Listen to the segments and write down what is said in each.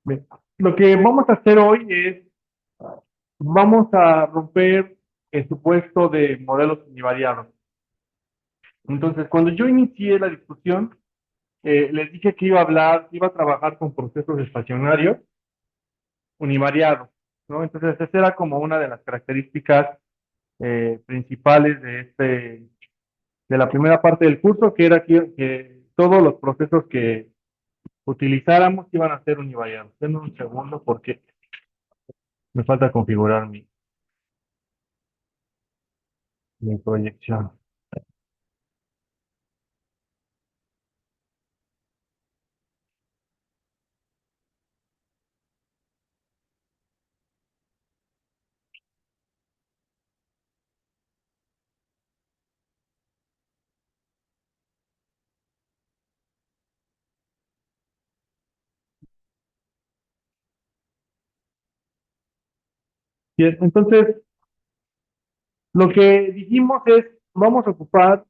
Bien. Lo que vamos a hacer hoy es, vamos a romper el supuesto de modelos univariados. Entonces, cuando yo inicié la discusión, les dije que iba a hablar, iba a trabajar con procesos estacionarios univariados, ¿no? Entonces, esa era como una de las características principales de la primera parte del curso, que era que todos los procesos que utilizáramos iban a ser univariados. Denme un segundo porque me falta configurar mi proyección. Bien, entonces, lo que dijimos es, vamos a ocupar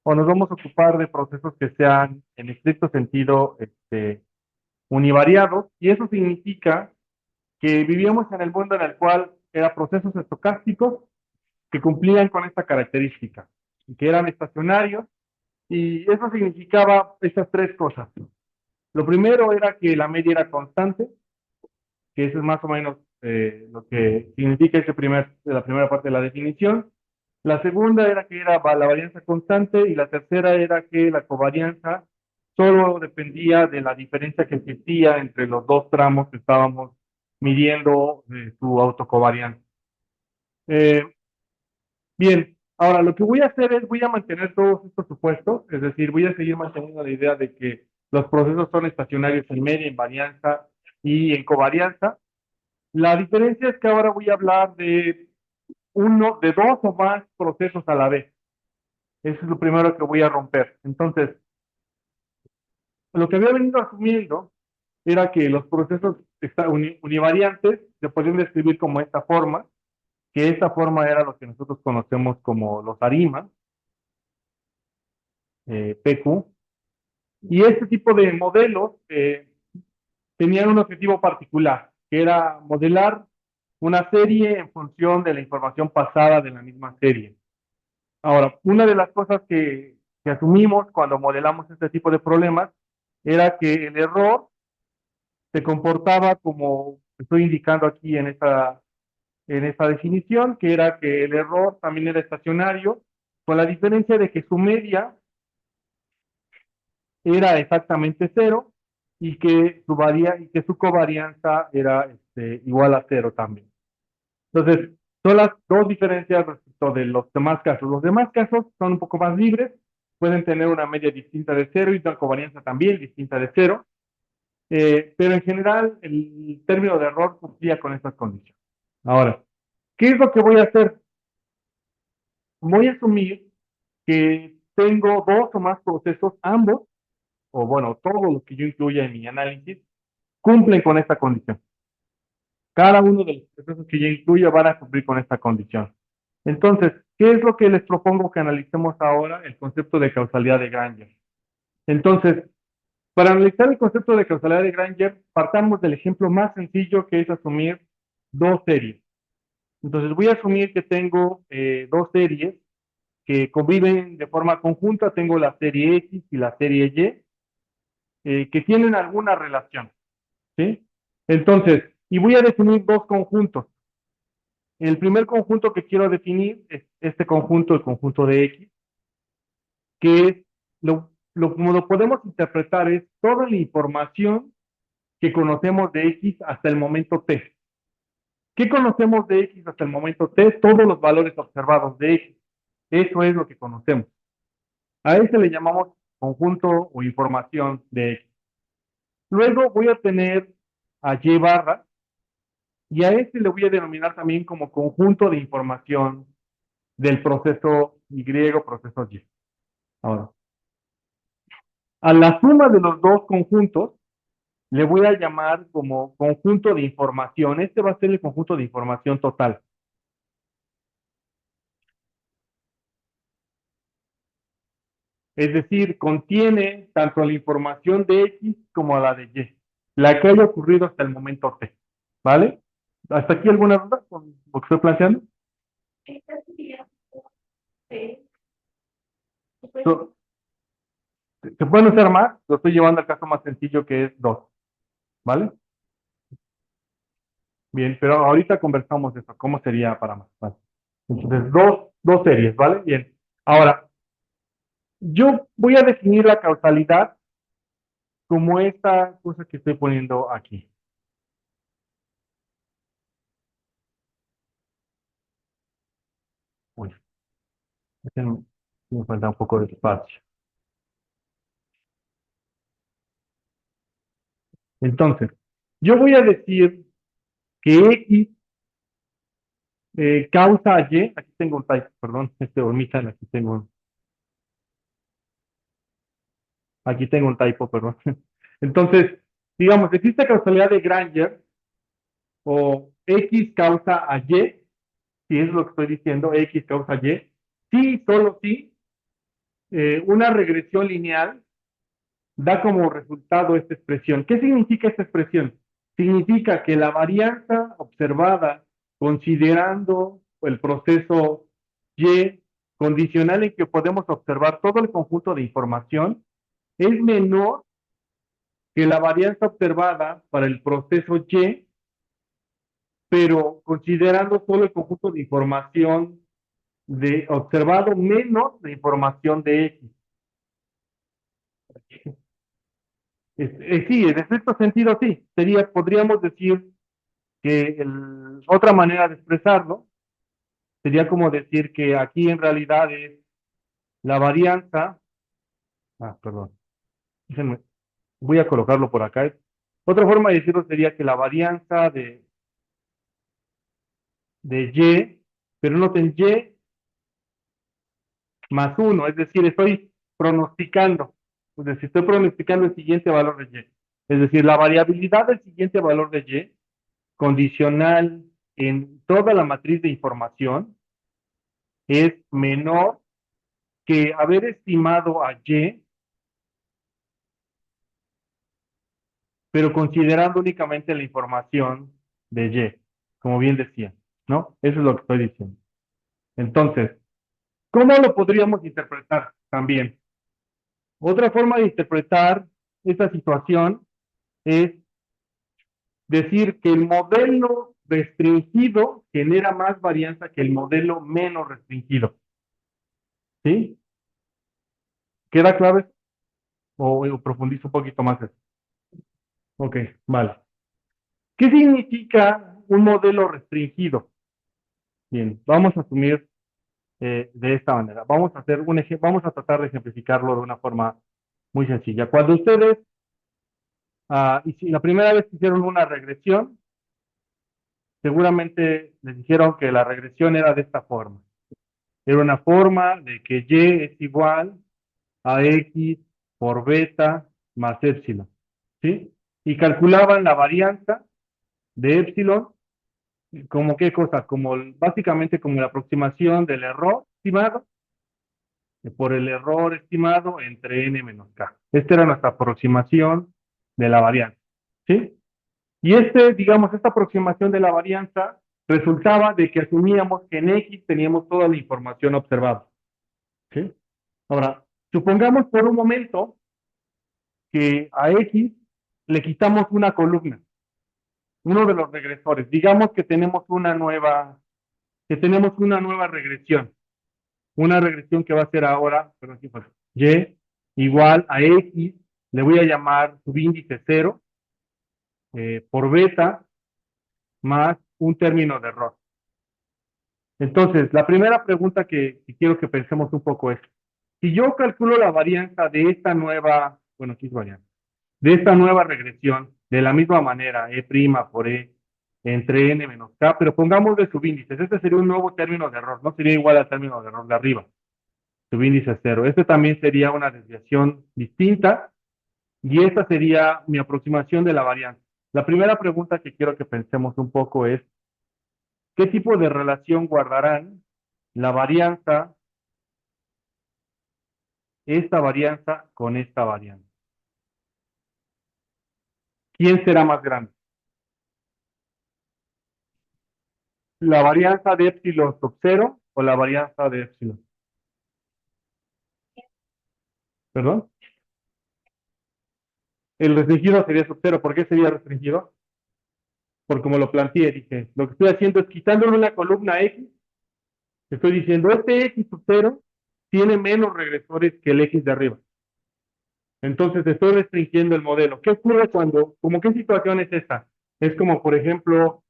o nos vamos a ocupar de procesos que sean en estricto sentido univariados, y eso significa que vivíamos en el mundo en el cual eran procesos estocásticos que cumplían con esta característica, y que eran estacionarios, y eso significaba estas tres cosas. Lo primero era que la media era constante, que eso es más o menos lo que significa la primera parte de la definición. La segunda era que era la varianza constante y la tercera era que la covarianza solo dependía de la diferencia que existía entre los dos tramos que estábamos midiendo su autocovarianza. Eh, bien, ahora lo que voy a hacer es voy a mantener todos estos supuestos, es decir, voy a seguir manteniendo la idea de que los procesos son estacionarios en media, en varianza y en covarianza. La diferencia es que ahora voy a hablar de dos o más procesos a la vez. Eso es lo primero que voy a romper. Entonces, lo que había venido asumiendo era que los procesos univariantes se podían describir como esta forma, que esta forma era lo que nosotros conocemos como los arimas, PQ, y este tipo de modelos tenían un objetivo particular, que era modelar una serie en función de la información pasada de la misma serie. Ahora, una de las cosas que asumimos cuando modelamos este tipo de problemas era que el error se comportaba como estoy indicando aquí en esta definición, que era que el error también era estacionario, con la diferencia de que su media era exactamente cero y que su covarianza era igual a cero también. Entonces, son las dos diferencias respecto de los demás casos. Los demás casos son un poco más libres, pueden tener una media distinta de cero y una covarianza también distinta de cero, pero en general el término de error cumplía con estas condiciones. Ahora, ¿qué es lo que voy a hacer? Voy a asumir que tengo dos o más procesos, ambos, o bueno, todos los que yo incluya en mi análisis, cumplen con esta condición. Cada uno de los procesos que yo incluya van a cumplir con esta condición. Entonces, ¿qué es lo que les propongo que analicemos ahora? El concepto de causalidad de Granger. Entonces, para analizar el concepto de causalidad de Granger, partamos del ejemplo más sencillo, que es asumir dos series. Entonces, voy a asumir que tengo dos series que conviven de forma conjunta. Tengo la serie X y la serie Y, que tienen alguna relación, ¿sí? Entonces, y voy a definir dos conjuntos. El primer conjunto que quiero definir es este conjunto, el conjunto de X, que es como lo podemos interpretar es toda la información que conocemos de X hasta el momento T. ¿Qué conocemos de X hasta el momento T? Todos los valores observados de X. Eso es lo que conocemos. A ese le llamamos conjunto o información de X. Luego voy a tener a Y barra, y a este le voy a denominar también como conjunto de información del proceso Y, proceso Y. Ahora, a la suma de los dos conjuntos le voy a llamar como conjunto de información. Este va a ser el conjunto de información total. Es decir, contiene tanto la información de X como la de Y. la que haya ocurrido hasta el momento T, ¿vale? ¿Hasta aquí alguna duda con lo que estoy planteando? So- Se pueden usar más, lo estoy llevando al caso más sencillo que es 2, ¿vale? Bien, pero ahorita conversamos de eso, ¿cómo sería para más? ¿Vale? Entonces, dos series, ¿vale? Bien. Ahora, yo voy a definir la causalidad como esta cosa que estoy poniendo aquí. Uy, me falta un poco de espacio. Entonces, yo voy a decir que X causa Y, aquí tengo un typo, perdón, omitan, aquí tengo un typo, perdón. Entonces, digamos, existe causalidad de Granger o X causa a Y, si es lo que estoy diciendo, X causa Y, sí, solo sí, una regresión lineal da como resultado esta expresión. ¿Qué significa esta expresión? Significa que la varianza observada considerando el proceso Y condicional en que podemos observar todo el conjunto de información es menor que la varianza observada para el proceso Y, pero considerando solo el conjunto de información de observado menos la información de X. Sí, en cierto sentido sí, podríamos decir que otra manera de expresarlo sería como decir que aquí en realidad es la varianza, perdón, déjenme, voy a colocarlo por acá. Otra forma de decirlo sería que la varianza de Y, pero noten Y más uno, es decir, estoy pronosticando, es decir, estoy pronosticando el siguiente valor de Y. Es decir, la variabilidad del siguiente valor de Y, condicional en toda la matriz de información, es menor que haber estimado a Y, pero considerando únicamente la información de Y, como bien decía, ¿no? Eso es lo que estoy diciendo. Entonces, ¿cómo lo podríamos interpretar también? Otra forma de interpretar esta situación es decir que el modelo restringido genera más varianza que el modelo menos restringido. ¿Sí? ¿Queda clave? O profundizo un poquito más eso. Ok, vale. ¿Qué significa un modelo restringido? Bien, vamos a asumir de esta manera. Vamos a tratar de ejemplificarlo de una forma muy sencilla. Cuando ustedes, y si la primera vez que hicieron una regresión, seguramente les dijeron que la regresión era de esta forma. Era una forma de que Y es igual a X por beta más epsilon, ¿sí? Y calculaban la varianza de epsilon como qué cosa, básicamente como la aproximación del error estimado por el error estimado entre n menos k. Esta era nuestra aproximación de la varianza, ¿sí? Y digamos, esta aproximación de la varianza resultaba de que asumíamos que en X teníamos toda la información observada, ¿sí? Ahora, supongamos por un momento que a X le quitamos una columna, uno de los regresores. Digamos que tenemos una nueva regresión. Una regresión que va a ser ahora, perdón, aquí fue, Y igual a X, le voy a llamar subíndice 0 por beta más un término de error. Entonces, la primera pregunta que quiero que pensemos un poco es, si yo calculo la varianza de esta nueva, bueno, aquí es varianza, de esta nueva regresión, de la misma manera, E' por E entre n menos k, pero pongamos de subíndices, este sería un nuevo término de error, no sería igual al término de error de arriba. Subíndice 0. Este también sería una desviación distinta y esta sería mi aproximación de la varianza. La primera pregunta que quiero que pensemos un poco es, ¿qué tipo de relación guardarán la varianza, esta varianza con esta varianza? ¿quién será más grande? ¿La varianza de epsilon sub cero o la varianza de epsilon? ¿Perdón? El restringido sería sub cero. ¿Por qué sería restringido? Por como lo planteé, dije, lo que estoy haciendo es quitándole una columna X, estoy diciendo, este X sub cero tiene menos regresores que el X de arriba. Entonces estoy restringiendo el modelo. ¿Qué ocurre como qué situación es esta? Es como, por ejemplo,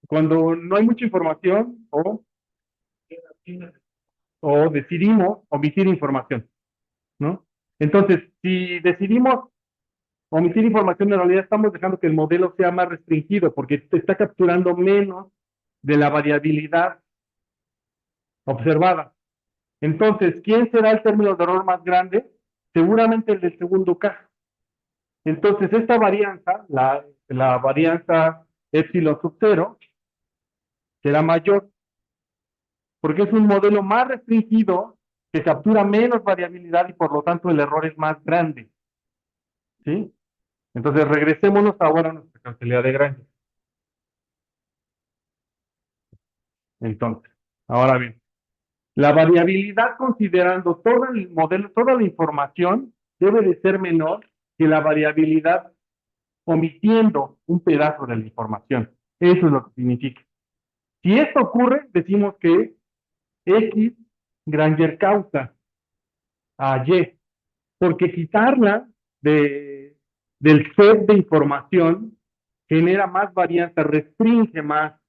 cuando no hay mucha información o decidimos omitir información, ¿no? Entonces, si decidimos omitir información, en realidad estamos dejando que el modelo sea más restringido porque te está capturando menos de la variabilidad observada. Entonces, ¿quién será el término de error más grande? Seguramente el del segundo caso. Entonces, esta varianza, la varianza epsilon sub cero, será mayor porque es un modelo más restringido que captura menos variabilidad y por lo tanto el error es más grande. ¿Sí? Entonces, regresémonos ahora a nuestra causalidad de Granger. Entonces, ahora bien, la variabilidad considerando todo el modelo, toda la información, debe de ser menor que la variabilidad omitiendo un pedazo de la información. Eso es lo que significa. Si esto ocurre, decimos que X Granger causa a Y, porque quitarla del set de información genera más varianza, restringe más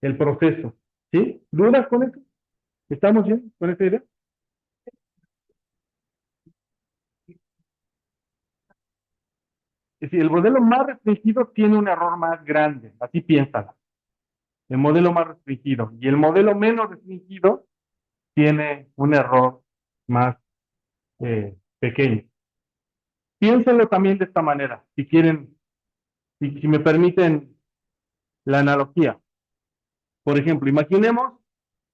el proceso. ¿Sí? ¿Dudas con eso? ¿Estamos bien con esa idea? Es decir, el modelo más restringido tiene un error más grande, así piénsalo. El modelo más restringido. Y el modelo menos restringido tiene un error más pequeño. Piénsenlo también de esta manera, si quieren, si me permiten la analogía. Por ejemplo, imaginemos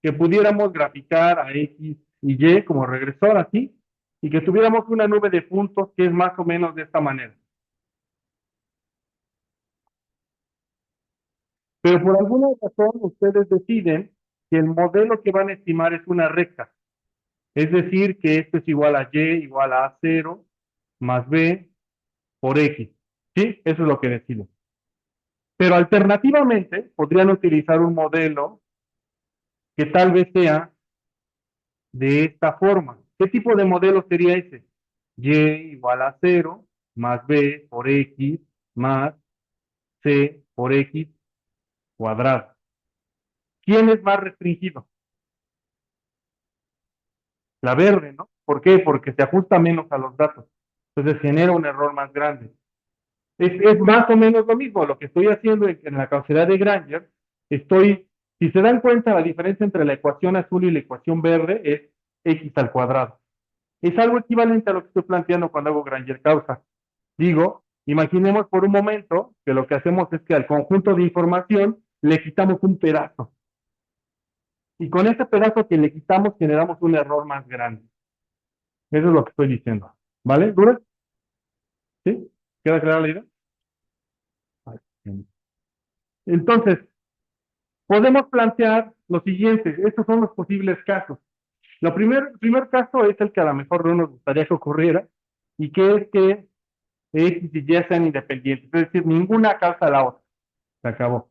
que pudiéramos graficar a X y Y como regresor así, y que tuviéramos una nube de puntos que es más o menos de esta manera. Pero por alguna razón ustedes deciden que el modelo que van a estimar es una recta. Es decir, que esto es igual a Y igual a A0 más B por X. ¿Sí? Eso es lo que deciden. Pero alternativamente podrían utilizar un modelo que tal vez sea de esta forma. ¿Qué tipo de modelo sería ese? Y igual a cero más B por X más C por X cuadrado. ¿Quién es más restringido? La verde, ¿no? ¿Por qué? Porque se ajusta menos a los datos. Entonces genera un error más grande. Es más o menos lo mismo. Lo que estoy haciendo en la causalidad de Granger, si se dan cuenta, la diferencia entre la ecuación azul y la ecuación verde es X al cuadrado. Es algo equivalente a lo que estoy planteando cuando hago Granger causa. Digo, imaginemos por un momento que lo que hacemos es que al conjunto de información le quitamos un pedazo. Y con ese pedazo que le quitamos generamos un error más grande. Eso es lo que estoy diciendo. ¿Vale? ¿Dura? ¿Sí? ¿Queda clara la idea? Entonces, podemos plantear lo siguiente. Estos son los posibles casos. El primer caso es el que a lo mejor no nos gustaría que ocurriera y que es que X y Y sean independientes. Es decir, ninguna causa a la otra. Se acabó.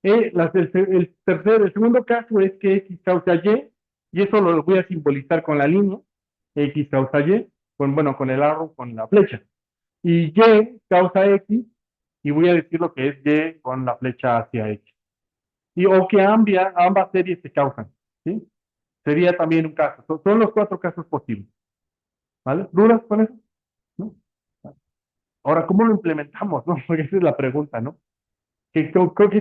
El segundo caso es que X causa y eso lo voy a simbolizar con la línea, X causa Y, bueno, con el arrow, con la flecha. Y Y causa X, y voy a decir lo que es Y con la flecha hacia X. O que ambas series se causan, ¿sí? Sería también un caso. Son los cuatro casos posibles, ¿vale? ¿Dudas con eso? ¿No? Ahora, ¿cómo lo implementamos, no? Porque esa es la pregunta, ¿no? ¿Qué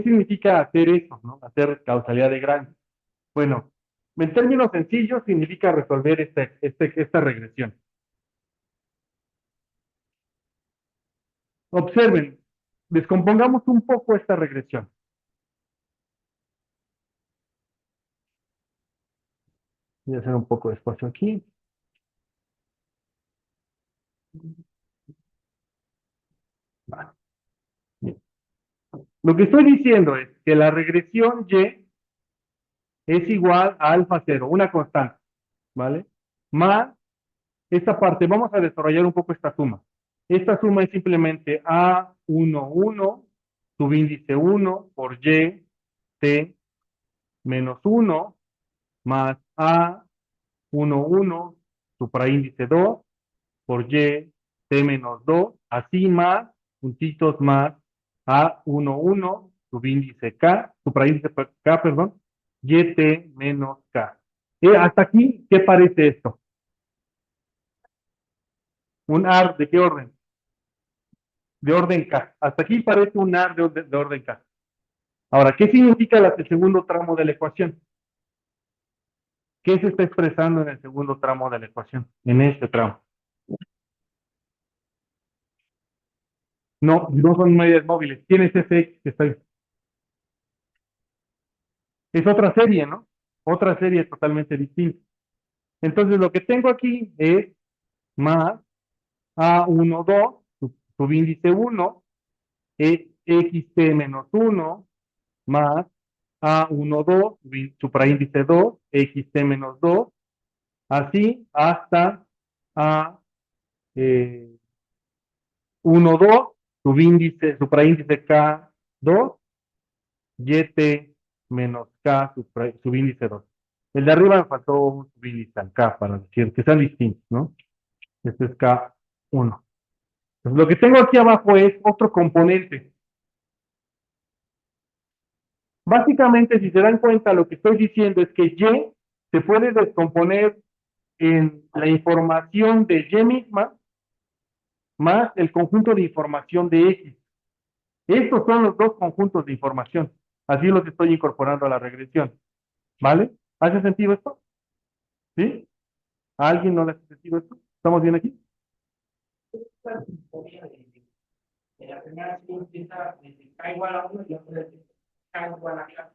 significa hacer eso, no? Hacer causalidad de Grant. Bueno, en términos sencillos significa resolver esta regresión. Observen, descompongamos un poco esta regresión. Voy a hacer un poco de espacio aquí. Vale. Lo que estoy diciendo es que la regresión Y es igual a alfa cero, una constante, ¿vale? Más esta parte, vamos a desarrollar un poco esta suma. Esta suma es simplemente A11 subíndice 1 por Y T menos 1 más A11 supraíndice 2 por Y T menos 2, así más, puntitos más A11 subíndice K, supraíndice K, perdón, YT menos K. Hasta aquí, ¿qué parece esto? ¿Un AR de qué orden? De orden K. Hasta aquí parece un AR de orden K. Ahora, ¿qué significa el segundo tramo de la ecuación? ¿Qué se está expresando en el segundo tramo de la ecuación? En este tramo. No, no son medias móviles. ¿Quién es ese X que está ahí? Es otra serie, ¿no? Otra serie totalmente distinta. Entonces, lo que tengo aquí es más A12, subíndice 1, XT menos 1, más A12, supraíndice 2, XT menos 2, así hasta A12, supraíndice K2, YT menos K, subíndice 2. El de arriba me faltó un subíndice al K para decir que sean distintos, ¿no? Este es K1. Entonces, lo que tengo aquí abajo es otro componente. Básicamente, si se dan cuenta, lo que estoy diciendo es que Y se puede descomponer en la información de Y misma más el conjunto de información de X. Estos son los dos conjuntos de información. Así los estoy incorporando a la regresión. ¿Vale? ¿Hace sentido esto? ¿Sí? ¿A alguien no le hace sentido esto? ¿Estamos bien aquí? En la primera empieza K igual a 1 y la otra K igual a K.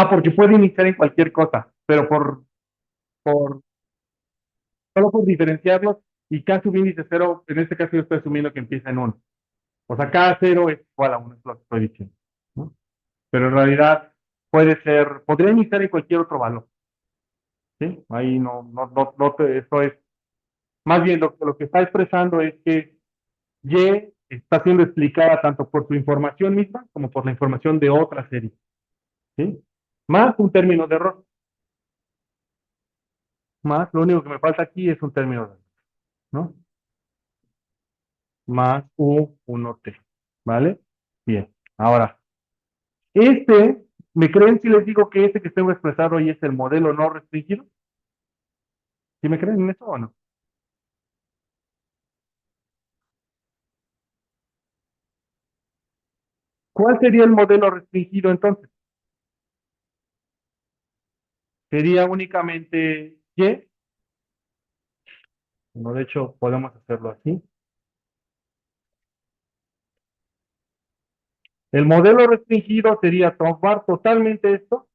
Porque puede iniciar en cualquier cosa, pero por solo por diferenciarlos y K subíndice 0, en este caso yo estoy asumiendo que empieza en 1. O sea, K0 es igual a 1, es lo que estoy diciendo, ¿no? Pero en realidad podría iniciar en cualquier otro valor, ¿sí? Ahí esto es, más bien lo que está expresando es que Y está siendo explicada tanto por su información misma como por la información de otra serie, ¿sí? Más un término de error. Más, lo único que me falta aquí es un término de error, ¿no? Más U1T, ¿vale? Bien, ahora, ¿me creen si les digo que este que tengo expresado hoy es el modelo no restringido? ¿Sí me creen en eso o no? ¿Cuál sería el modelo restringido entonces? Sería únicamente Y. No, de hecho, podemos hacerlo así. El modelo restringido sería tomar totalmente esto,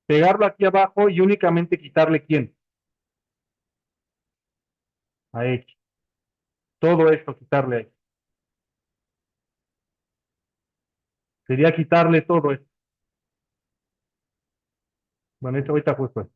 pegarlo aquí abajo y únicamente quitarle quién, a X. Todo esto quitarle a X. Sería quitarle todo esto. Bueno, esto ahorita justo es.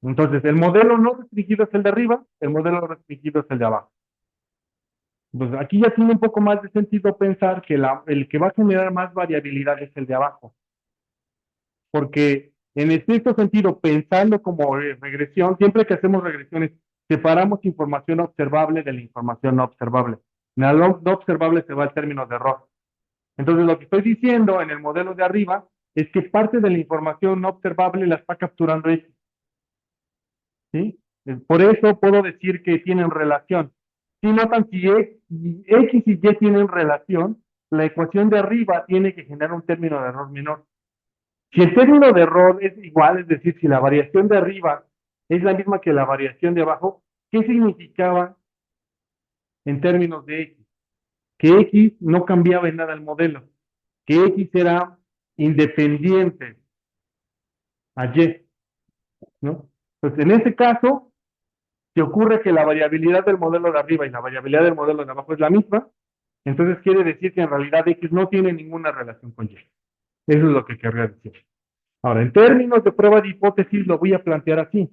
Entonces, el modelo no restringido es el de arriba, el modelo restringido es el de abajo. Entonces, aquí ya tiene un poco más de sentido pensar que el que va a generar más variabilidad es el de abajo. Porque en estricto sentido, pensando como regresión, siempre que hacemos regresiones, separamos información observable de la información no observable. En la no observable se va el término de error. Entonces, lo que estoy diciendo en el modelo de arriba es que parte de la información no observable la está capturando X. ¿Sí? Por eso puedo decir que tienen relación. Si notan, si X y Y tienen relación, la ecuación de arriba tiene que generar un término de error menor. Si el término de error es igual, es decir, si la variación de arriba es la misma que la variación de abajo. ¿Qué significaba en términos de X? Que X no cambiaba en nada el modelo, que X era independiente a Y, ¿no? Pues en ese caso, si ocurre que la variabilidad del modelo de arriba y la variabilidad del modelo de abajo es la misma, entonces quiere decir que en realidad X no tiene ninguna relación con Y. Eso es lo que querría decir. Ahora, en términos de prueba de hipótesis, lo voy a plantear así.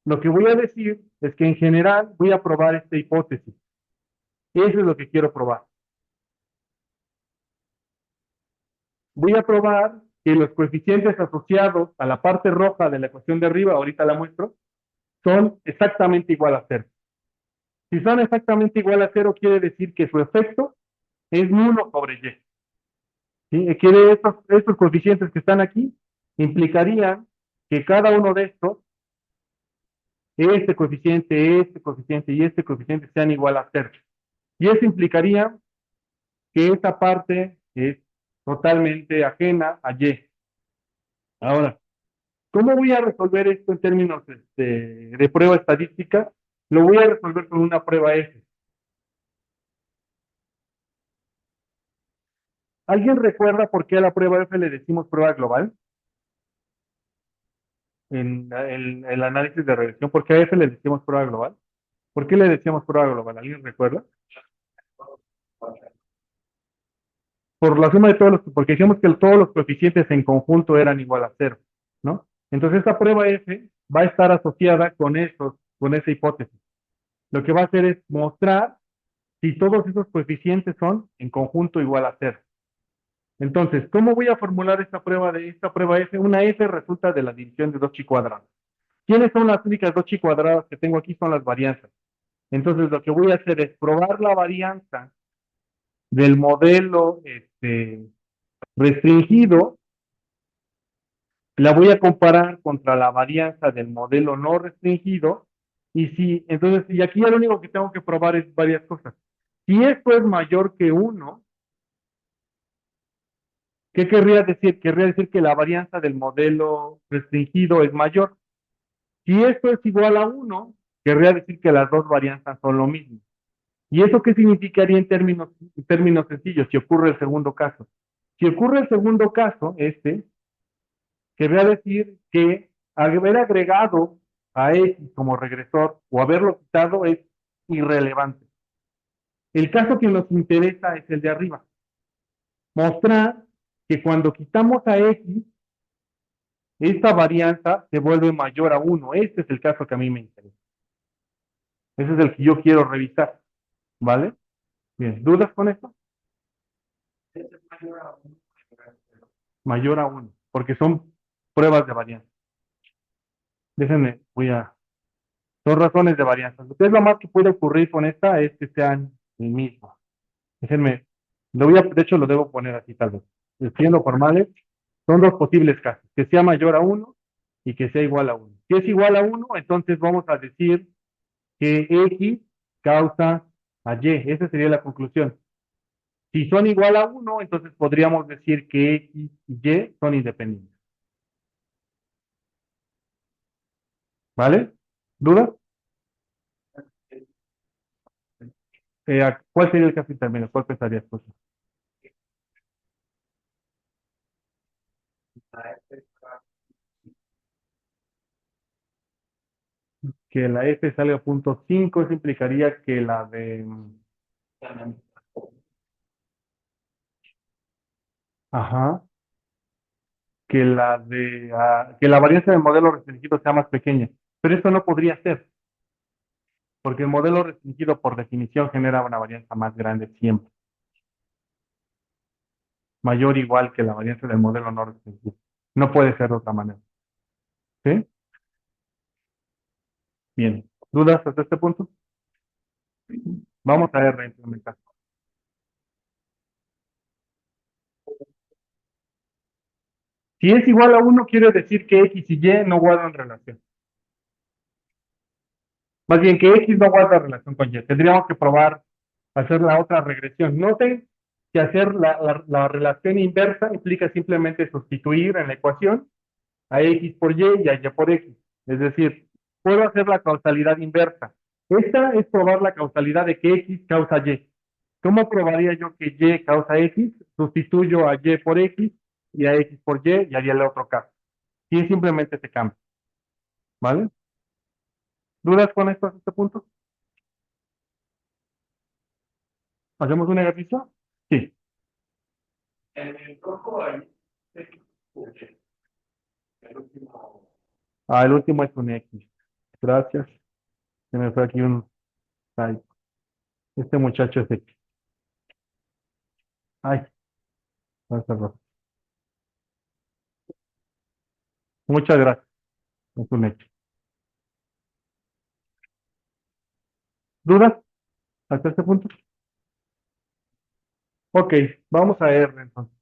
Lo que voy a decir es que en general voy a probar esta hipótesis. Eso es lo que quiero probar. Voy a probar que los coeficientes asociados a la parte roja de la ecuación de arriba, ahorita la muestro, son exactamente igual a cero. Si son exactamente igual a cero, quiere decir que su efecto es nulo sobre Y. ¿Sí? Quiere estos coeficientes que están aquí implicarían que cada uno de estos, este coeficiente y este coeficiente sean igual a cero. Y eso implicaría que esta parte es totalmente ajena a Y. Ahora, ¿cómo voy a resolver esto en términos de prueba estadística? Lo voy a resolver con una prueba F. ¿Alguien recuerda por qué a la prueba F le decimos prueba global? En el análisis de regresión, ¿por qué a F le decimos prueba global? ¿Por qué le decíamos prueba global? ¿Alguien recuerda? Por la suma de todos los, porque decíamos que todos los coeficientes en conjunto eran igual a cero, ¿no? Entonces esta prueba F va a estar asociada con esa hipótesis. Lo que va a hacer es mostrar si todos esos coeficientes son en conjunto igual a cero. Entonces, ¿cómo voy a formular esta prueba F? Una F resulta de la división de dos chi cuadrados. ¿Quiénes son las únicas dos chi cuadradas que tengo aquí? Son las varianzas. Entonces, lo que voy a hacer es probar la varianza del modelo restringido, la voy a comparar contra la varianza del modelo no restringido, y aquí ya lo único que tengo que probar es varias cosas. Si esto es mayor que 1, ¿qué querría decir? Querría decir que la varianza del modelo restringido es mayor. Si esto es igual a 1, querría decir que las dos varianzas son lo mismo. ¿Y eso qué significaría en términos sencillos si ocurre el segundo caso? Si ocurre el segundo caso, querría decir que haber agregado a X como regresor o haberlo quitado es irrelevante. El caso que nos interesa es el de arriba. Mostrar que cuando quitamos a X, esta varianza se vuelve mayor a 1. Este es el caso que a mí me interesa. Ese es el que yo quiero revisar. ¿Vale? Bien, ¿dudas con esto? Mayor a 1, porque son pruebas de varianza. Déjenme, son razones de varianza. Lo que es lo más que puede ocurrir con esta es que sean el mismo. Déjenme, de hecho lo debo poner aquí tal vez. Siendo formales, son dos posibles casos, que sea mayor a 1 y que sea igual a 1. Si es igual a 1, entonces vamos a decir que X causa a Y. Esa sería la conclusión. Si son igual a 1, entonces podríamos decir que X y Y son independientes. ¿Vale? ¿Dudas? ¿Cuál sería el caso intermedio? ¿Cuál pensarías tú? Que la F salga a punto 5, eso implicaría que la de... Ajá. Que la varianza del modelo restringido sea más pequeña. Pero eso no podría ser, porque el modelo restringido por definición genera una varianza más grande siempre. Mayor o igual que la varianza del modelo no restringido. No puede ser de otra manera. ¿Sí? Bien. ¿Dudas hasta este punto? Vamos a ver reimplementar. Si es igual a 1, quiere decir que X y Y no guardan relación. Más bien que X no guarda relación con Y. Tendríamos que probar hacer la otra regresión. Noten que hacer la relación inversa implica simplemente sustituir en la ecuación a X por Y y a Y por X. Es decir, puedo hacer la causalidad inversa. Esta es probar la causalidad de que X causa Y. ¿Cómo probaría yo que Y causa X? Sustituyo a Y por X y a X por Y y haría el otro caso. Y simplemente se cambia, ¿vale? ¿Dudas con esto hasta este punto? ¿Hacemos un ejercicio? Sí. En el cojo hay X. El último. Ah, el último es un X. Gracias. Se me fue aquí un. Ay, este muchacho es X. Ay, no se cerró. Muchas gracias. Es un X. ¿Dudas hasta este punto? Ok, vamos a R entonces.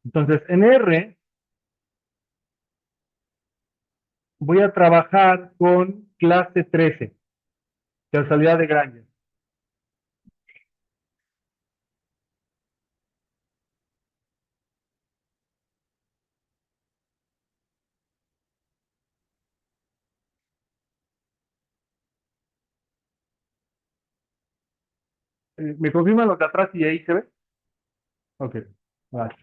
Entonces, en R voy a trabajar con clase 13, causalidad de Granger. ¿Me confirman los de atrás y ahí se ve? Ok, vale.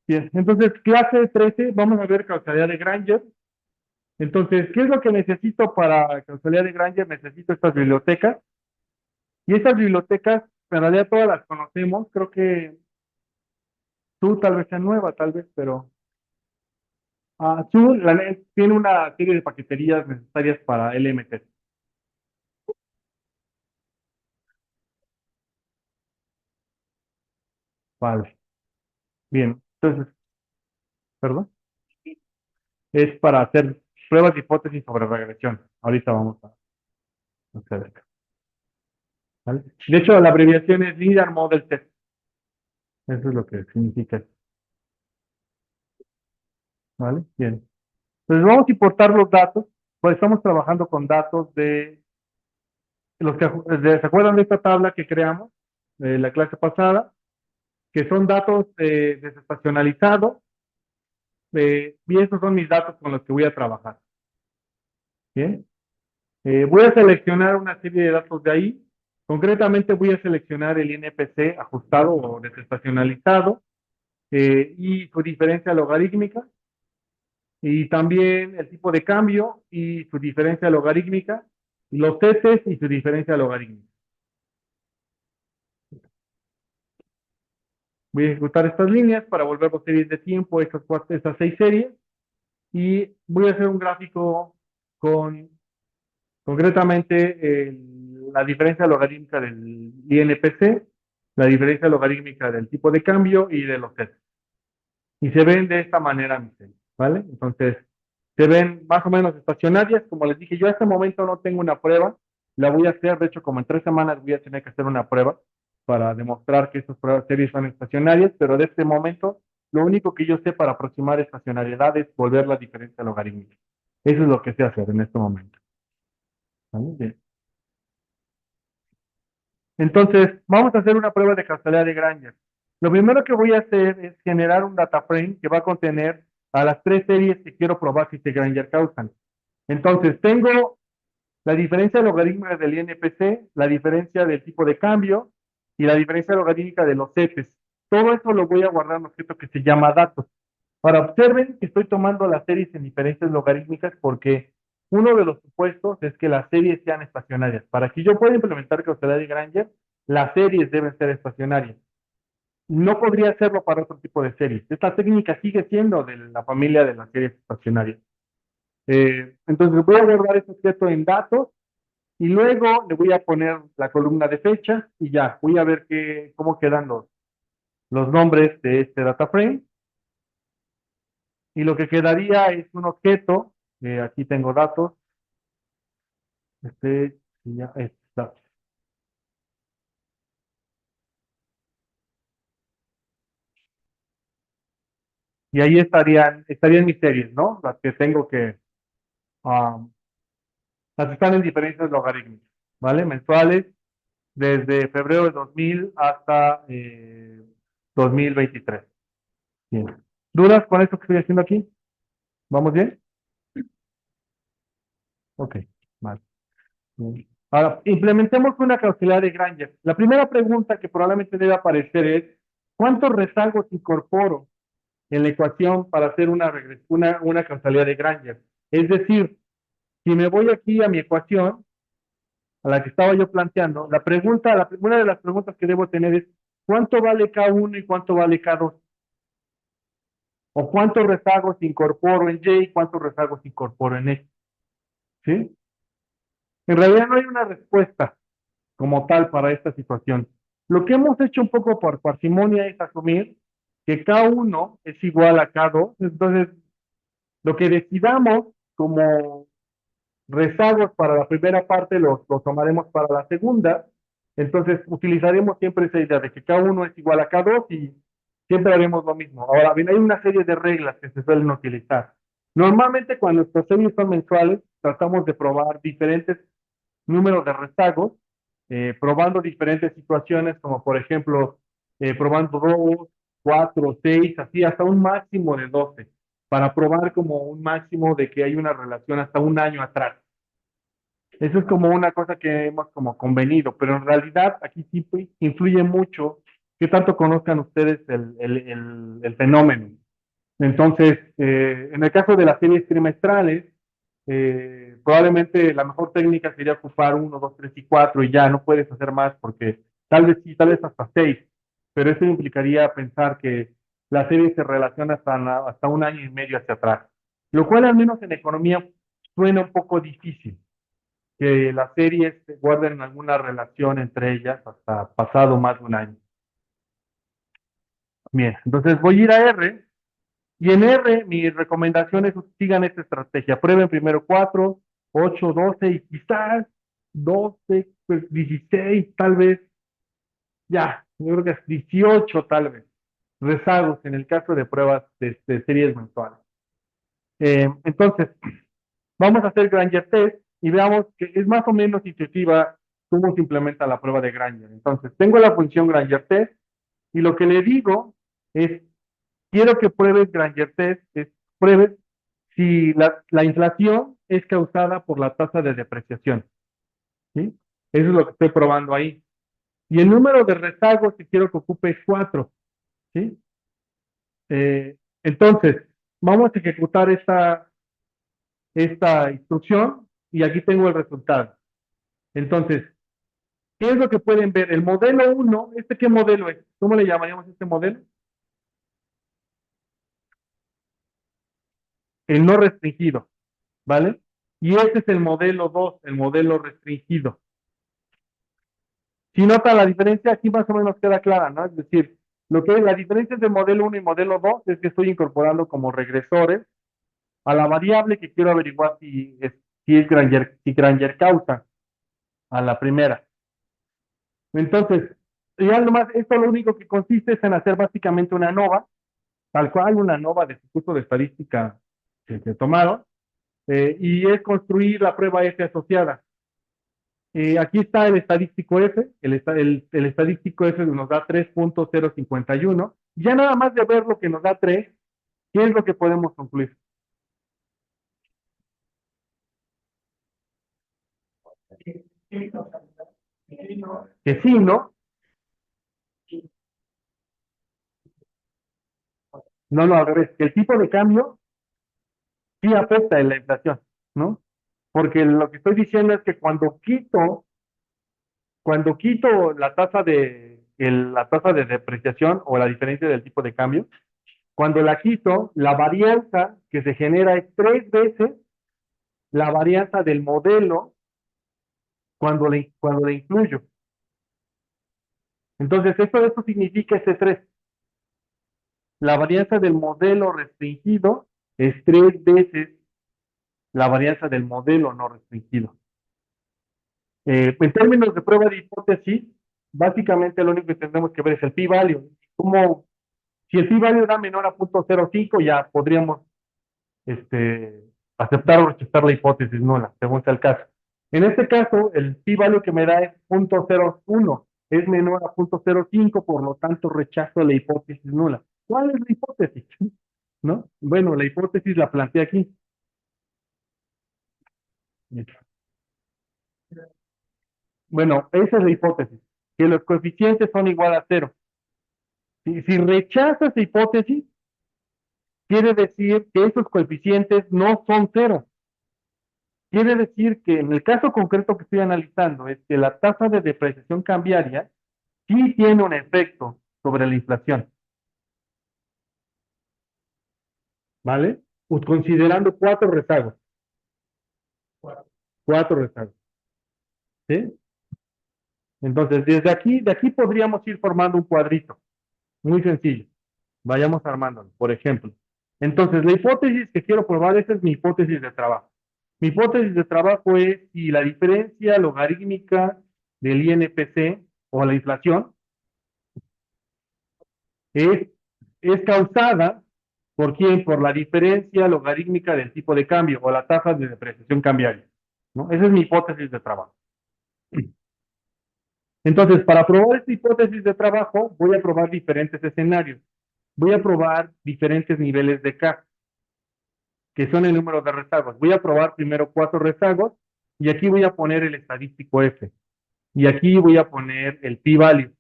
Bien, entonces, clase 13, vamos a ver causalidad de Granger. Entonces, ¿qué es lo que necesito para causalidad de Granger? Necesito estas bibliotecas. Y estas bibliotecas, en realidad todas las conocemos. Creo que tú tal vez sea nueva, tal vez, pero tú tiene una serie de paqueterías necesarias para LMT. Vale, bien. Entonces, perdón, es para hacer pruebas de hipótesis sobre regresión. Ahorita vamos a hacer esto. ¿Vale? De hecho, la abreviación es Linear Model Test. Eso es lo que significa. ¿Vale? Bien. Entonces vamos a importar los datos. Pues estamos trabajando con datos de los que ¿se acuerdan de esta tabla que creamos de la clase pasada? Que son datos desestacionalizados. Y esos son mis datos con los que voy a trabajar. Bien. Voy a seleccionar una serie de datos de ahí. Concretamente voy a seleccionar el INPC ajustado o desestacionalizado y su diferencia logarítmica y también el tipo de cambio y su diferencia logarítmica, los testes y su diferencia logarítmica. Voy a ejecutar estas líneas para volver por series de tiempo, estas 6 series, y voy a hacer un gráfico con concretamente la diferencia logarítmica del INPC, la diferencia logarítmica del tipo de cambio y de los testes. Y se ven de esta manera, mis series, ¿vale? Entonces, se ven más o menos estacionarias. Como les dije, yo a este momento no tengo una prueba, la voy a hacer, de hecho, como en 3 semanas voy a tener que hacer una prueba para demostrar que estas pruebas series son estacionarias, pero de este momento, lo único que yo sé para aproximar estacionariedad es volver la diferencia logarítmica. Eso es lo que sé hacer en este momento. ¿Vale? Bien. Entonces, vamos a hacer una prueba de causalidad de Granger. Lo primero que voy a hacer es generar un data frame que va a contener a las 3 series que quiero probar si se Granger causan. Entonces, tengo la diferencia logarítmica del INPC, la diferencia del tipo de cambio y la diferencia logarítmica de los CEPES. Todo eso lo voy a guardar en un objeto que se llama datos. Para observen que estoy tomando las series en diferencias logarítmicas porque uno de los supuestos es que las series sean estacionarias. Para que yo pueda implementar causalidad de Granger, las series deben ser estacionarias. No podría hacerlo para otro tipo de series. Esta técnica sigue siendo de la familia de las series estacionarias. Entonces voy a guardar este objeto en datos y luego le voy a poner la columna de fechas y ya, voy a ver cómo quedan los nombres de este data frame. Y lo que quedaría es un objeto, aquí tengo datos, y ya está. Y ahí estarían mis series, ¿no? Las que tengo um, las que están en diferencias logarítmicas, ¿vale? Mensuales, desde febrero de 2000 hasta 2023. Bien. ¿Dudas con esto que estoy haciendo aquí? ¿Vamos bien? Ok, vale. Bien. Ahora, implementemos una causalidad de Granger. La primera pregunta que probablemente debe aparecer es, ¿cuántos rezagos incorporo en la ecuación para hacer una causalidad de Granger? Es decir, si me voy aquí a mi ecuación, a la que estaba yo planteando, una de las preguntas que debo tener es, ¿cuánto vale K1 y cuánto vale K2? ¿O cuántos rezagos incorporo en Y y cuántos rezagos incorporo en X? ¿Sí? En realidad no hay una respuesta como tal para esta situación. Lo que hemos hecho un poco por parsimonia es asumir que K1 es igual a K2, entonces lo que decidamos como rezagos para la primera parte los tomaremos para la segunda, entonces utilizaremos siempre esa idea de que K1 es igual a K2 y siempre haremos lo mismo. Ahora bien, hay una serie de reglas que se suelen utilizar. Normalmente cuando nuestras series son mensuales, tratamos de probar diferentes números de rezagos, probando diferentes situaciones, como por ejemplo, probando 2, 4, 6, así hasta un máximo de 12, para probar como un máximo de que hay una relación hasta un año atrás. Eso es como una cosa que hemos como convenido, pero en realidad aquí sí influye mucho que tanto conozcan ustedes el fenómeno. Entonces, en el caso de las series trimestrales, probablemente la mejor técnica sería ocupar uno, dos, tres y cuatro y ya no puedes hacer más porque tal vez sí, tal vez hasta seis, pero eso implicaría pensar que la serie se relaciona hasta un año y medio hacia atrás, lo cual al menos en economía suena un poco difícil, que las series guarden alguna relación entre ellas hasta pasado más de un año. Bien, entonces voy a ir a R. Y en R, mi recomendación es que sigan esta estrategia. Prueben primero 4, 8, 12 y quizás 12, pues 16, tal vez. Ya, yo creo que es 18 tal vez. Rezagos en el caso de pruebas de series mensuales. Entonces, vamos a hacer Granger Test y veamos que es más o menos intuitiva cómo se implementa la prueba de Granger. Entonces, tengo la función Granger Test y lo que le digo es quiero que pruebes Granger Test, pruebes si la inflación es causada por la tasa de depreciación, ¿sí? Eso es lo que estoy probando ahí. Y el número de rezagos que quiero que ocupe es 4, ¿sí? Entonces, vamos a ejecutar esta instrucción y aquí tengo el resultado. Entonces, ¿qué es lo que pueden ver? El modelo 1, ¿qué modelo es? ¿Cómo le llamaríamos a este modelo? El no restringido, ¿vale? Y este es el modelo 2, el modelo restringido. Si nota la diferencia, aquí más o menos queda clara, ¿no? Es decir, lo que es la diferencia entre modelo 1 y modelo 2 es que estoy incorporando como regresores a la variable que quiero averiguar si Granger causa a la primera. Entonces, ya nomás, esto lo único que consiste es en hacer básicamente una nova, tal cual una nova de su curso de estadística que se tomaron, y es construir la prueba F asociada. Aquí está el estadístico F, el estadístico F nos da 3.051. Ya nada más de ver lo que nos da 3, ¿qué es lo que podemos concluir? Que sí, ¿no? No, no, al revés, que el tipo de cambio sí afecta en la inflación, ¿no? Porque lo que estoy diciendo es que cuando quito la tasa de depreciación o la diferencia del tipo de cambio, cuando la quito, la varianza que se genera es 3 veces la varianza del modelo cuando le incluyo. Entonces, esto significa ese 3. La varianza del modelo restringido es 3 veces la varianza del modelo no restringido. En términos de prueba de hipótesis, básicamente lo único que tendremos que ver es el p-value. Como si el p-value da menor a 0.05, ya podríamos este, aceptar o rechazar la hipótesis nula, según sea el caso. En este caso, el p-value que me da es 0.01, es menor a 0.05, por lo tanto rechazo la hipótesis nula. ¿Cuál es la hipótesis? ¿No? Bueno, la hipótesis la planteé aquí. Bueno, esa es la hipótesis, que los coeficientes son igual a cero. Si rechazo esa hipótesis, quiere decir que esos coeficientes no son cero. Quiere decir que en el caso concreto que estoy analizando es que la tasa de depreciación cambiaria sí tiene un efecto sobre la inflación, ¿vale? Pues considerando cuatro rezagos, cuatro rezagos, ¿sí? Entonces, desde aquí, de aquí podríamos ir formando un cuadrito, muy sencillo. Vayamos armándolo, por ejemplo. Entonces, la hipótesis que quiero probar, esa es mi hipótesis de trabajo. Mi hipótesis de trabajo es si la diferencia logarítmica del INPC o la inflación es, es causada por quién, por la diferencia logarítmica del tipo de cambio o la tasa de depreciación cambiaria, ¿no? Esa es mi hipótesis de trabajo. Entonces, para probar esta hipótesis de trabajo, voy a probar diferentes escenarios. Voy a probar diferentes niveles de K, que son el número de rezagos. Voy a probar primero cuatro rezagos y aquí voy a poner el estadístico F. Y aquí voy a poner el p-value,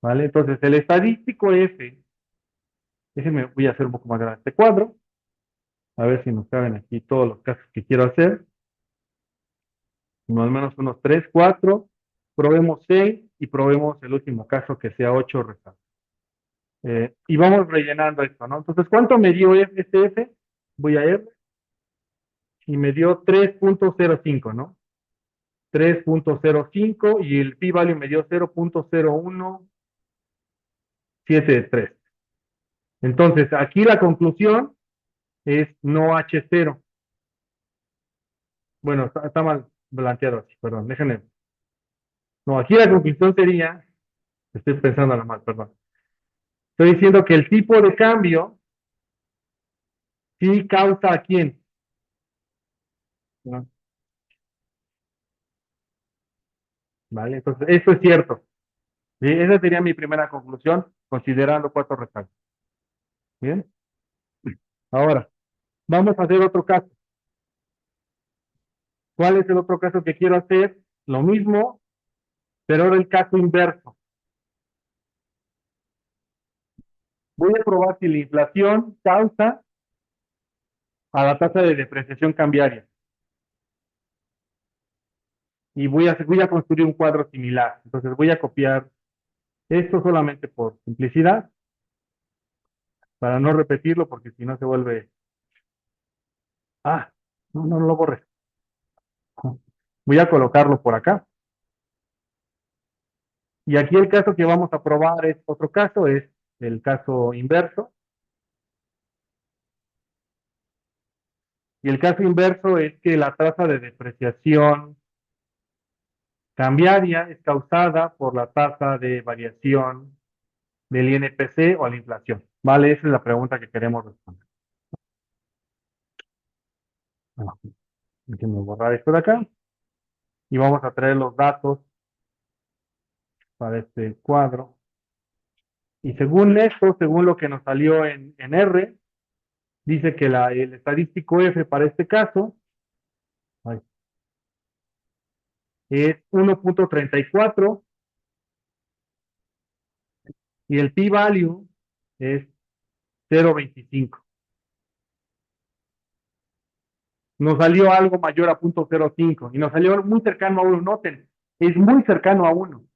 ¿vale? Entonces, el estadístico F, déjenme, voy a hacer un poco más grande este cuadro, a ver si nos caben aquí todos los casos que quiero hacer. Al menos unos 3, 4, probemos 6 y probemos el último caso que sea 8 rezagos. Y vamos rellenando esto, ¿no? Entonces, ¿cuánto me dio este F? Voy a R y me dio 3.05, ¿no? 3.05 y el p-value me dio 0.0173. Entonces, aquí la conclusión es no H0. Bueno, está mal planteado así, perdón, déjenme. No, aquí la conclusión sería, estoy pensando nada mal, perdón. Estoy diciendo que el tipo de cambio sí causa a quién, ¿no? ¿Vale? Entonces, eso es cierto. ¿Sí? Esa sería mi primera conclusión, considerando cuatro restantes. Bien, ahora, vamos a hacer otro caso. ¿Cuál es el otro caso que quiero hacer? Lo mismo, pero ahora el caso inverso. Voy a probar si la inflación causa a la tasa de depreciación cambiaria. Y voy a construir un cuadro similar. Entonces voy a copiar esto solamente por simplicidad, para no repetirlo, porque si no se vuelve... Ah, no, no lo borres. Voy a colocarlo por acá. Y aquí el caso que vamos a probar es otro caso, es el caso inverso. Y el caso inverso es que la tasa de depreciación cambiaria es causada por la tasa de variación del INPC o la inflación. ¿Vale? Esa es la pregunta que queremos responder. Ah, déjenme borrar esto de acá. Y vamos a traer los datos para este cuadro. Y según esto, según lo que nos salió en R, dice que el estadístico F para este caso ay, es 1.34 y el p-value es 0.25. Nos salió algo mayor a 0.05 y nos salió muy cercano a 1. Noten, es muy cercano a 1.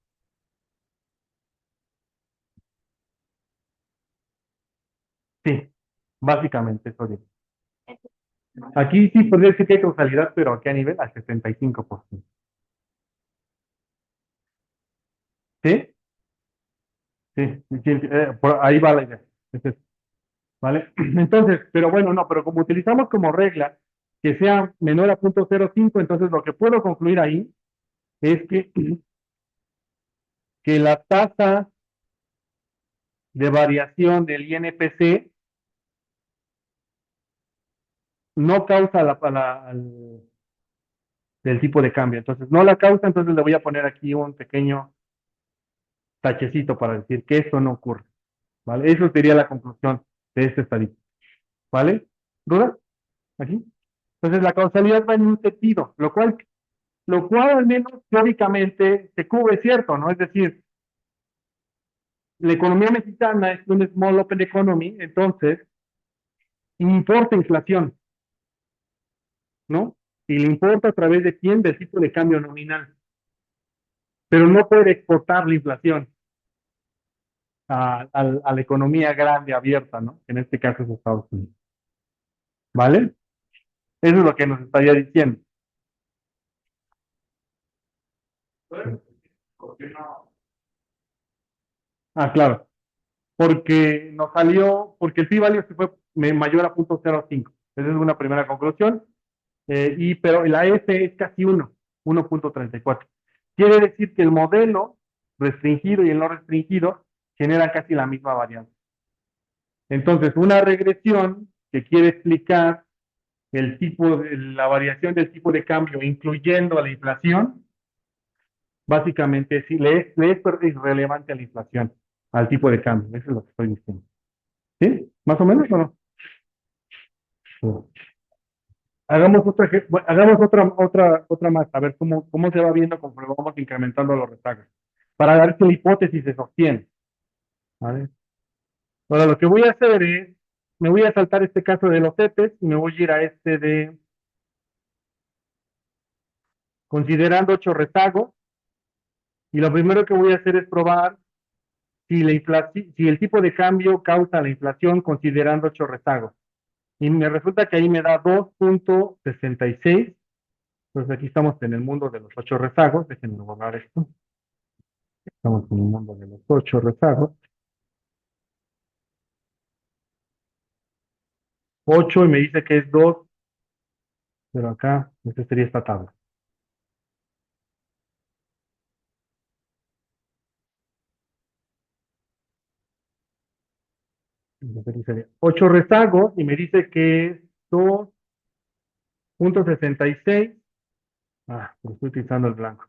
Sí, básicamente eso dice. Aquí sí podría decir que hay causalidad, pero ¿a qué nivel? Al 75%. ¿Sí? Sí, sí, sí, por ahí va la idea. ¿Vale? Entonces, pero bueno, no, pero como utilizamos como regla que sea menor a 0.05, entonces lo que puedo concluir ahí es que la tasa de variación del INPC no causa del tipo de cambio. Entonces, no la causa, entonces le voy a poner aquí un pequeño tachecito para decir que esto no ocurre, ¿vale? Eso sería la conclusión de esta estadística, ¿vale? ¿Dudas? Aquí. Entonces, la causalidad va en un sentido, lo cual al menos teóricamente se cubre, ¿cierto? ¿No? Es decir, la economía mexicana es un small open economy, entonces importa inflación, ¿no? Y le importa a través de quién, del tipo de cambio nominal, pero no puede exportar la inflación a la economía grande, abierta, ¿no? En este caso es Estados Unidos, ¿vale? Eso es lo que nos estaría diciendo. Ah, claro, porque nos salió, porque el p-value se fue mayor a 0.05. Esa es una primera conclusión. Pero la F es casi 1.34. Quiere decir que el modelo restringido y el no restringido generan casi la misma varianza. Entonces, una regresión que quiere explicar la variación del tipo de cambio, incluyendo a la inflación, básicamente sí, le es irrelevante a la inflación, al tipo de cambio. Eso es lo que estoy diciendo. ¿Sí? ¿Más o menos o no? Sí. Hagamos otra más, a ver cómo se va viendo conforme vamos incrementando los rezagos, para ver si la hipótesis se sostiene. ¿Vale? Ahora lo que voy a hacer es, me voy a saltar este caso de los EPEs y me voy a ir a este de considerando 8 rezagos, y lo primero que voy a hacer es probar si el tipo de cambio causa la inflación considerando 8 rezagos. Y me resulta que ahí me da 2.66. Entonces aquí estamos en el mundo de los 8 rezagos. Déjenme borrar esto. Estamos en el mundo de los 8 rezagos. 8 y me dice que es 2, pero acá, esta sería esta tabla. Entonces sería 8 rezagos y me dice que es 2.66. Pero estoy utilizando el blanco.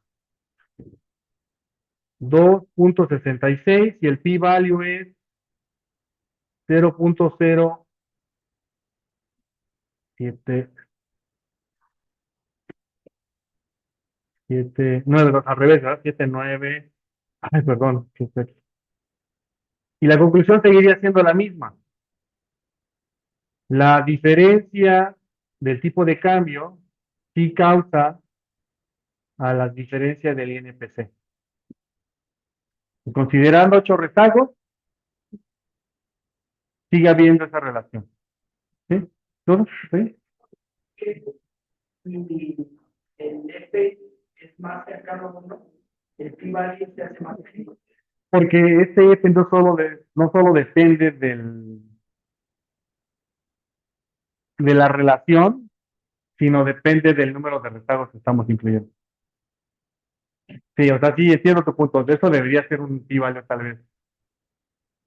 2.66 y el p-value es 0.07779, al revés, ¿verdad? 79. Ay, perdón. Y la conclusión seguiría siendo la misma. La diferencia del tipo de cambio sí causa a las diferencias del INPC. Considerando 8 rezagos, sigue habiendo esa relación. ¿Sí? ¿Todo? ¿Sí? Y el F es más cercano a 1, el p-value se hace más pequeño. Porque este F no solo depende de la relación, sino depende del número de rezagos que estamos incluyendo. Sí, o sea, sí, entiendo tu punto. De eso debería ser un p-value tal vez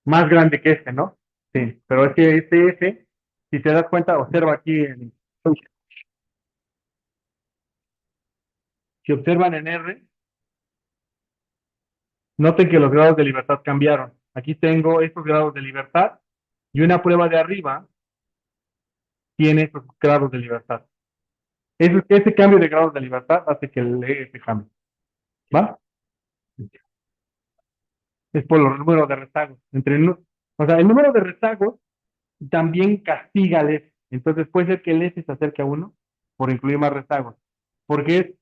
más grande que este, ¿no? Sí, pero es que este F, si te das cuenta, observa aquí, si observan en R, noten que los grados de libertad cambiaron. Aquí tengo estos grados de libertad y una prueba de arriba tiene estos grados de libertad. Ese cambio de grados de libertad hace que el EF cambie. ¿Va? Es por los números de rezagos. O sea, el número de rezagos también castiga al S. Entonces puede ser que el S se acerque a 1 por incluir más rezagos. Porque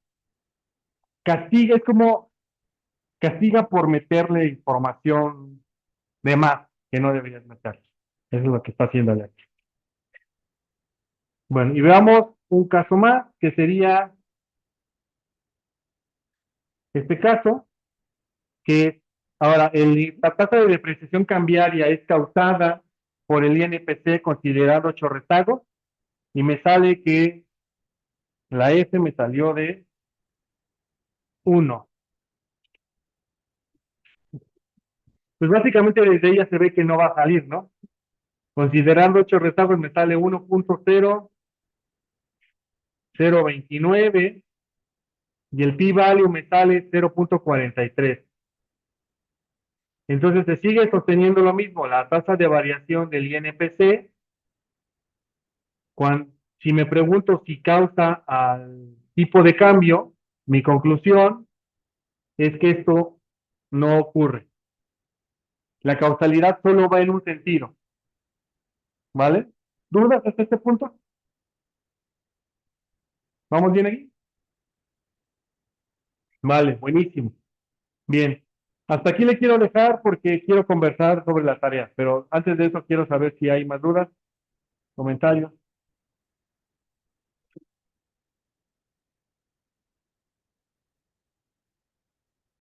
es como castiga por meterle información de más que no deberías meter. Eso es lo que está haciendo el aquí. Bueno, y veamos un caso más, que sería este caso, que ahora la tasa de depreciación cambiaria es causada por el INPC considerando 8 rezagos, y me sale que la F me salió de 1. Pues básicamente desde ella se ve que no va a salir, ¿no? Considerando 8 rezagos me sale 1.0029, y el p-value me sale 0.43. Entonces se sigue sosteniendo lo mismo, la tasa de variación del INPC, si me pregunto si causa al tipo de cambio, mi conclusión es que esto no ocurre. La causalidad solo va en un sentido, ¿vale? ¿Dudas hasta este punto? ¿Vamos bien aquí? Vale, buenísimo. Bien. Hasta aquí le quiero dejar porque quiero conversar sobre la tarea, pero antes de eso quiero saber si hay más dudas, comentarios.